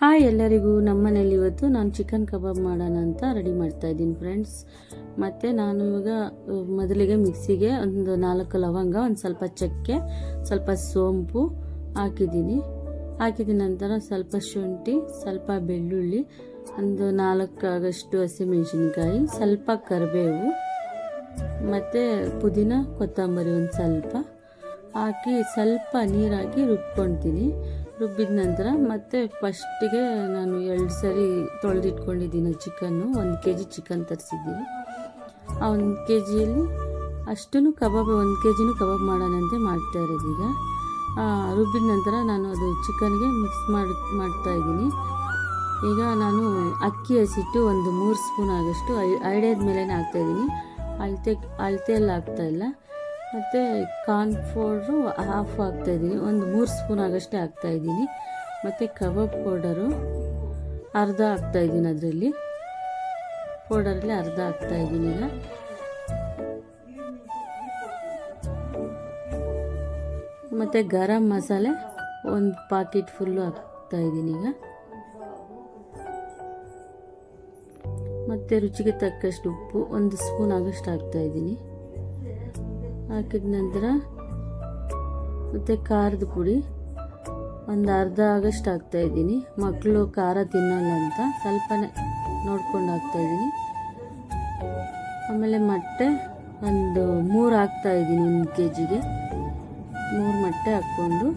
Hi ಎಲ್ಲರಿಗೂ. ನಮ್ಮನೇಲಿ ಇವತ್ತು ನಾನು ಚಿಕನ್ ಕಬಾಬ್ ಮಾಡೋಣ ಅಂತ ರೆಡಿ ಮಾಡ್ತಾ ಇದ್ದೀನಿ ಫ್ರೆಂಡ್ಸ್. ಮತ್ತು ನಾನು ಇವಾಗ ಮೊದಲಿಗೆ ಮಿಕ್ಸಿಗೆ ಒಂದು 4 ಲವಂಗ, ಒಂದು ಸ್ವಲ್ಪ ಚಕ್ಕೆ, ಸ್ವಲ್ಪ ಸೋಂಪು ಹಾಕಿದ ನಂತರ ಸ್ವಲ್ಪ ಶುಂಠಿ, ಸ್ವಲ್ಪ ಬೆಳ್ಳುಳ್ಳಿ, ಒಂದು 4 ಆಗಷ್ಟು ಹಸಿಮೆಣಸಿನ್ಕಾಯಿ, ಸ್ವಲ್ಪ ಕರಿಬೇವು ಮತ್ತು ಪುದೀನ ಕೊತ್ತಂಬರಿ ಒಂದು ಸ್ವಲ್ಪ ಹಾಕಿ ಸ್ವಲ್ಪ ನೀರು ಹಾಕಿ ರುಬ್ಕೊಳ್ತೀನಿ. ರುಬ್ಬಿದ ನಂತರ ಮತ್ತೆ ಫಸ್ಟಿಗೆ ನಾನು 2 ಸರಿ ತೊಳೆದಿಟ್ಕೊಂಡಿದ್ದೀನಿ ಚಿಕನ್ನು. 1 kg ಚಿಕನ್ ತರಿಸಿದ್ದೀನಿ. ಆ 1 kgಯಲ್ಲಿ ಅಷ್ಟೂ ಕಬಾಬ್ 1 kgನೂ ಕಬಾಬ್ ಮಾಡೋಣಂತೆ ಮಾಡ್ತಾ ಇರೋದು. ಈಗ ರುಬ್ಬಿದ ನಂತರ ನಾನು ಅದು ಚಿಕನ್ಗೆ ಮಿಕ್ಸ್ ಮಾಡ್ತಾಯಿದ್ದೀನಿ. ಈಗ ನಾನು ಅಕ್ಕಿ ಹಸಿಟ್ಟು ಒಂದು 3 ಸ್ಪೂನ್ ಆಗಷ್ಟು ಐಡಿಯಾದ ಮೇಲೇ ಹಾಕ್ತಾಯಿದ್ದೀನಿ. ಅಳತೆಯಲ್ಲಿ ಹಾಕ್ತಾಯಿಲ್ಲ. ಮತ್ತು ಕಾರ್ನ್ಫ್ಲೋರು ಹಾಫ್ ಹಾಕ್ತಾಯಿದ್ದೀನಿ, ಒಂದು 3 ಸ್ಪೂನ್ ಆಗಷ್ಟೇ ಹಾಕ್ತಾಯಿದ್ದೀನಿ. ಮತ್ತು ಕಬಾಬ್ ಪೌಡರು ಅರ್ಧ ಹಾಕ್ತಾಯಿದ್ದೀನಿ. ಅದರಲ್ಲಿ ಪೌಡರಲ್ಲಿ ಅರ್ಧ ಹಾಕ್ತಾಯಿದ್ದೀನಿ. ಈಗ ಮತ್ತು ಗರಂ ಮಸಾಲೆ ಒಂದು ಪಾಕೆಟ್ ಫುಲ್ಲು ಹಾಕ್ತಾಯಿದ್ದೀನಿ. ಈಗ ಮತ್ತು ರುಚಿಗೆ ತಕ್ಕಷ್ಟು ಉಪ್ಪು 1 ಸ್ಪೂನ್ ಆಗಷ್ಟು ಹಾಕ್ತಾಯಿದ್ದೀನಿ. ಹಾಕಿದ ನಂತರ ಮತ್ತು ಖಾರದ ಪುಡಿ ಒಂದು ಅರ್ಧ ಆಗಷ್ಟು ಹಾಕ್ತಾಯಿದ್ದೀನಿ. ಮಕ್ಕಳು ಖಾರ ತಿನ್ನಲ್ಲ ಅಂತ ಸ್ವಲ್ಪನೇ ನೋಡ್ಕೊಂಡು ಹಾಕ್ತಾಯಿದ್ದೀನಿ. ಆಮೇಲೆ ಮೊಟ್ಟೆ ಒಂದು 3 ಹಾಕ್ತಾಯಿದ್ದೀನಿ. 1 kgಗೆ 3 ಮೊಟ್ಟೆ ಹಾಕ್ಕೊಂಡು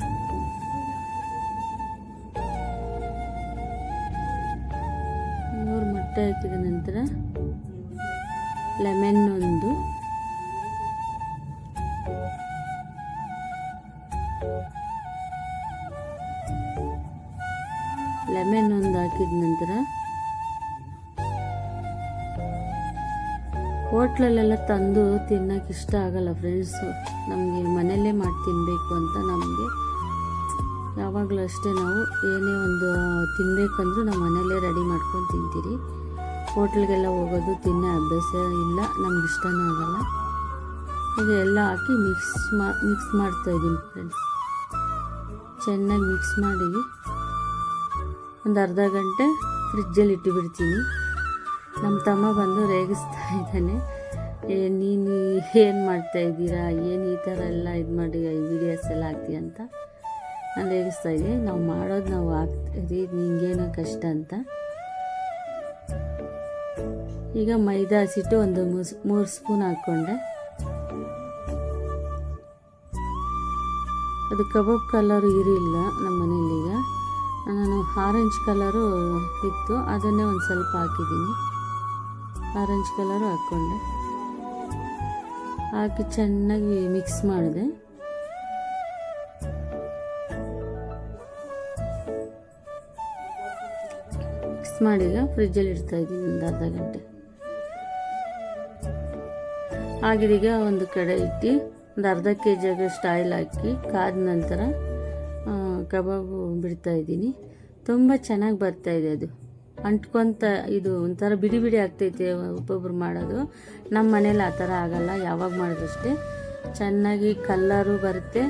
ಮೊಟ್ಟೆ ಹಾಕಿದ ನಂತರ ಲೆಮನ್ ಒಂದು, ಹಾಕಿದ ನಂತರ ಹೋಟ್ಲಲ್ಲೆಲ್ಲ ತಂದು ತಿನ್ನೋಕೆ ಇಷ್ಟ ಆಗಲ್ಲ ಫ್ರೆಂಡ್ಸು. ನಮಗೆ ಮನೆಯಲ್ಲೇ ಮಾಡಿ ತಿನ್ನಬೇಕು ಅಂತ ನಮಗೆ ಯಾವಾಗಲೂ ಅಷ್ಟೇ. ನಾವು ಏನೇ ಒಂದು ತಿನ್ನಬೇಕಂದ್ರೂ ನಾವು ಮನೆಯಲ್ಲೇ ರೆಡಿ ಮಾಡ್ಕೊಂಡು ತಿಂತೀರಿ. ಹೋಟ್ಲಿಗೆಲ್ಲ ಹೋಗೋದು ತಿನ್ನೋ ಅಭ್ಯಾಸ ಇಲ್ಲ, ನಮ್ಗೆ ಇಷ್ಟನೂ ಆಗಲ್ಲ. ಈಗ ಎಲ್ಲ ಹಾಕಿ ಮಿಕ್ಸ್ ಮಾಡ್ತಾಯಿದ್ದೀನಿ ಫ್ರೆಂಡ್ಸ್. ಚೆನ್ನಾಗಿ ಮಿಕ್ಸ್ ಮಾಡಿ ಒಂದು ಅರ್ಧ ಗಂಟೆ ಫ್ರಿಜ್ಜಲ್ಲಿ ಇಟ್ಟುಬಿಡ್ತೀನಿ. ನಮ್ಮ ತಮ್ಮ ಬಂದು ರೇಗಿಸ್ತಾ ಇದ್ದಾನೆ, ನೀನು ಏನು ಮಾಡ್ತಾಯಿದ್ದೀರಾ, ಏನು ಈ ಥರ ಎಲ್ಲ ಇದು ಮಾಡಿ ವೀಡಿಯೋಸ್ ಎಲ್ಲ ಹಾಕ್ತೀಯ ಅಂತ ನಾನು ರೇಗಿಸ್ತಾ ಇದ್ದೀನಿ. ನಾವು ಮಾಡೋದು ನಾವು ಹಾಕ್ತೀವಿ, ನಿಂಗೇನೋ ಕಷ್ಟ ಅಂತ. ಈಗ ಮೈದಾ ಹಸಿಟ್ಟು ಒಂದು 3 ಸ್ಪೂನ್ ಹಾಕ್ಕೊಂಡೆ. ಅದು ಕಬಾಬ್ ಕಲರು ಇರಲಿಲ್ಲ ನಮ್ಮ ಮನೇಲಿ. ಈಗ ನಾನು ಆರೆಂಜ್ ಕಲರು ಇತ್ತು, ಅದನ್ನೇ ಒಂದು ಸ್ವಲ್ಪ ಹಾಕಿದ್ದೀನಿ. Orange colour ಹಾಕ್ಕೊಂಡೆ. ಹಾಕಿ ಚೆನ್ನಾಗಿ ಮಿಕ್ಸ್ ಮಾಡಿದೆ. ಮಿಕ್ಸ್ ಮಾಡಿ ಈಗ ಫ್ರಿಜ್ಜಲ್ಲಿ ಇಡ್ತಾಯಿದ್ದೀನಿ ಒಂದು ಅರ್ಧ ಗಂಟೆ. ಹಾಗಿದೀಗ ಒಂದು ಕಡೆ ಇಟ್ಟು ಒಂದು ಅರ್ಧ kg ಆಗಷ್ಟು ಆಯಿಲ್ ಹಾಕಿ ಕಾದ ನಂತರ ಕಬಾಬು ಬಿಡ್ತಾಯಿದ್ದೀನಿ. ತುಂಬ ಚೆನ್ನಾಗಿ ಬರ್ತಾಯಿದೆ. ಅದು ಅಂಟ್ಕೊತ ಇದು ಒಂಥರ ಬಿಡಿ ಬಿಡಿ ಆಗ್ತೈತೆ ಒಬ್ಬೊಬ್ರು ಮಾಡೋದು. ನಮ್ಮ ಮನೇಲಿ ಆ ಥರ ಆಗಲ್ಲ. ಯಾವಾಗ ಮಾಡಿದ್ರಷ್ಟೇ ಚೆನ್ನಾಗಿ ಕಲ್ಲರು ಬರುತ್ತೆ,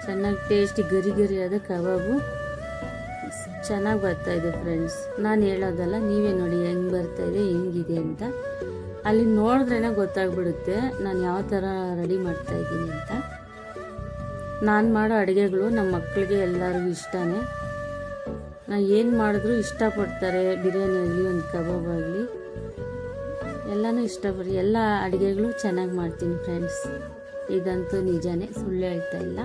ಚೆನ್ನಾಗಿ ಟೇಸ್ಟಿ ಗರಿ ಗರಿ ಆದ ಕಬಾಬು ಚೆನ್ನಾಗಿ ಬರ್ತಾಯಿದೆ ಫ್ರೆಂಡ್ಸ್. ನಾನು ಹೇಳೋದಲ್ಲ, ನೀವೇ ನೋಡಿ ಹೆಂಗೆ ಬರ್ತಾಯಿದೆ, ಹೆಂಗಿದೆ ಅಂತ. ಅಲ್ಲಿ ನೋಡಿದ್ರೇ ಗೊತ್ತಾಗ್ಬಿಡುತ್ತೆ ನಾನು ಯಾವ ಥರ ರೆಡಿ ಮಾಡ್ತಾಯಿದ್ದೀನಿ ಅಂತ. ನಾನು ಮಾಡೋ ಅಡುಗೆಗಳು ನಮ್ಮ ಮಕ್ಕಳಿಗೆ ಎಲ್ಲರಿಗೂ ಇಷ್ಟನೇ. ನಾನು ಏನು ಮಾಡಿದ್ರು ಇಷ್ಟಪಡ್ತಾರೆ. ಬಿರಿಯಾನಿ ಆಗಲಿ, ಒಂದು ಕಬಾಬ್ ಆಗಲಿ, ಎಲ್ಲನೂ ಇಷ್ಟಪಡ್ತಾರೆ. ಎಲ್ಲ ಅಡುಗೆಗಳು ಚೆನ್ನಾಗಿ ಮಾಡ್ತೀನಿ ಫ್ರೆಂಡ್ಸ್. ಇದಂತೂ ನಿಜನೇ, ಸುಳ್ಳು ಹೇಳ್ತಾ ಇಲ್ಲ.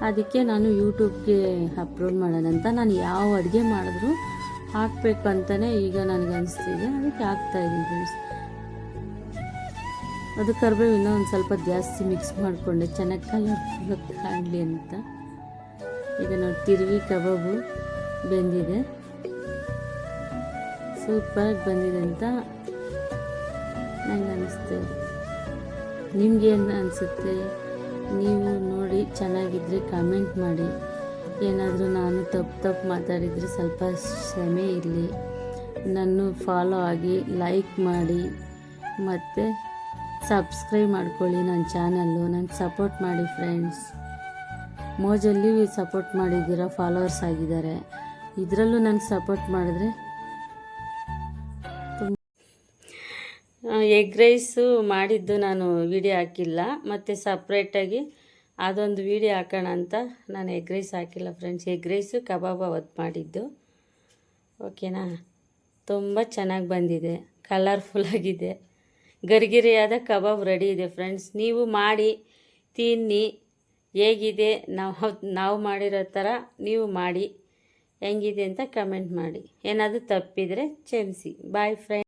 ಅದಕ್ಕೆ ನಾನು ಯೂಟ್ಯೂಬ್ಗೆ ಅಪ್ಲೋಡ್ ಮಾಡೋಣಂತ. ನಾನು ಯಾವ ಅಡುಗೆ ಮಾಡಿದ್ರು ಹಾಕಬೇಕು ಅಂತಲೇ ಈಗ ನನಗೆ ಅನಿಸ್ತಿದೆ, ಅದಕ್ಕೆ ಹಾಕ್ತಾಯಿದ್ದೀನಿ ಫ್ರೆಂಡ್ಸ್. ಅದು ಕರಿಬೇವು ಇನ್ನೂ ಒಂದು ಸ್ವಲ್ಪ ಜಾಸ್ತಿ ಮಿಕ್ಸ್ ಮಾಡಿಕೊಂಡೆ, ಚೆನ್ನಾಗಿ ಕಲರ್ಫುಲ್ ಕಾಣಲಿ ಅಂತ. ಈಗ ನಾವು ತಿರುವಿ ಕಬಾಬು ಬೆಂದಿದೆ, ಸೂಪರಾಗಿ ಬಂದಿದೆ ಅಂತ ನಂಗೆ ಅನ್ನಿಸ್ತದೆ. ನಿಮಗೇನು ಅನಿಸುತ್ತೆ? ನೀವು ನೋಡಿ ಚೆನ್ನಾಗಿದ್ದರೆ ಕಮೆಂಟ್ ಮಾಡಿ. ಏನಾದರೂ ನಾನು ತಪ್ಪು ಮಾತಾಡಿದರೆ ಸ್ವಲ್ಪ ಕ್ಷಮೆ ಇರಲಿ. ನನ್ನ ಫಾಲೋ ಆಗಿ, ಲೈಕ್ ಮಾಡಿ, ಮತ್ತು ಸಬ್ಸ್ಕ್ರೈಬ್ ಮಾಡ್ಕೊಳ್ಳಿ ನನ್ನ ಚಾನಲ್ಲು. ನನಗೆ ಸಪೋರ್ಟ್ ಮಾಡಿ ಫ್ರೆಂಡ್ಸ್. ಮೋಜಲ್ಲಿ ಸಪೋರ್ಟ್ ಮಾಡಿದ್ದೀರಾ, ಫಾಲೋವರ್ಸ್ ಆಗಿದ್ದಾರೆ. ಇದರಲ್ಲೂ ನನಗೆ ಸಪೋರ್ಟ್ ಮಾಡಿದ್ರೆ. ಎಗ್ ರೈಸು ಮಾಡಿದ್ದು ನಾನು ವಿಡಿಯೋ ಹಾಕಿಲ್ಲ, ಮತ್ತು ಸಪ್ರೇಟಾಗಿ ಅದೊಂದು ವಿಡಿಯೋ ಹಾಕೋಣ ಅಂತ ನಾನು ಎಗ್ ರೈಸ್ ಹಾಕಿಲ್ಲ ಫ್ರೆಂಡ್ಸ್. ಎಗ್ ರೈಸು ಕಬಾಬ್ ಅವತ್ತು ಮಾಡಿದ್ದು, ಓಕೆನಾ. ತುಂಬ ಚೆನ್ನಾಗಿ ಬಂದಿದೆ, ಕಲರ್ಫುಲ್ಲಾಗಿದೆ, ಗರಿಗರಿಯಾದ ಕಬಾಬ್ ರೆಡಿ ಇದೆ ಫ್ರೆಂಡ್ಸ್. ನೀವು ಮಾಡಿ ತಿನ್ನಿ, ಹೇಗಿದೆ ನಾವು ಮಾಡಿರೋ ಥರ ನೀವು ಮಾಡಿ, ಹೆಂಗಿದೆ ಅಂತ ಕಮೆಂಟ್ ಮಾಡಿ. ಏನಾದರೂ ತಪ್ಪಿದರೆ ಕ್ಷಮಿಸಿ. Bye friends.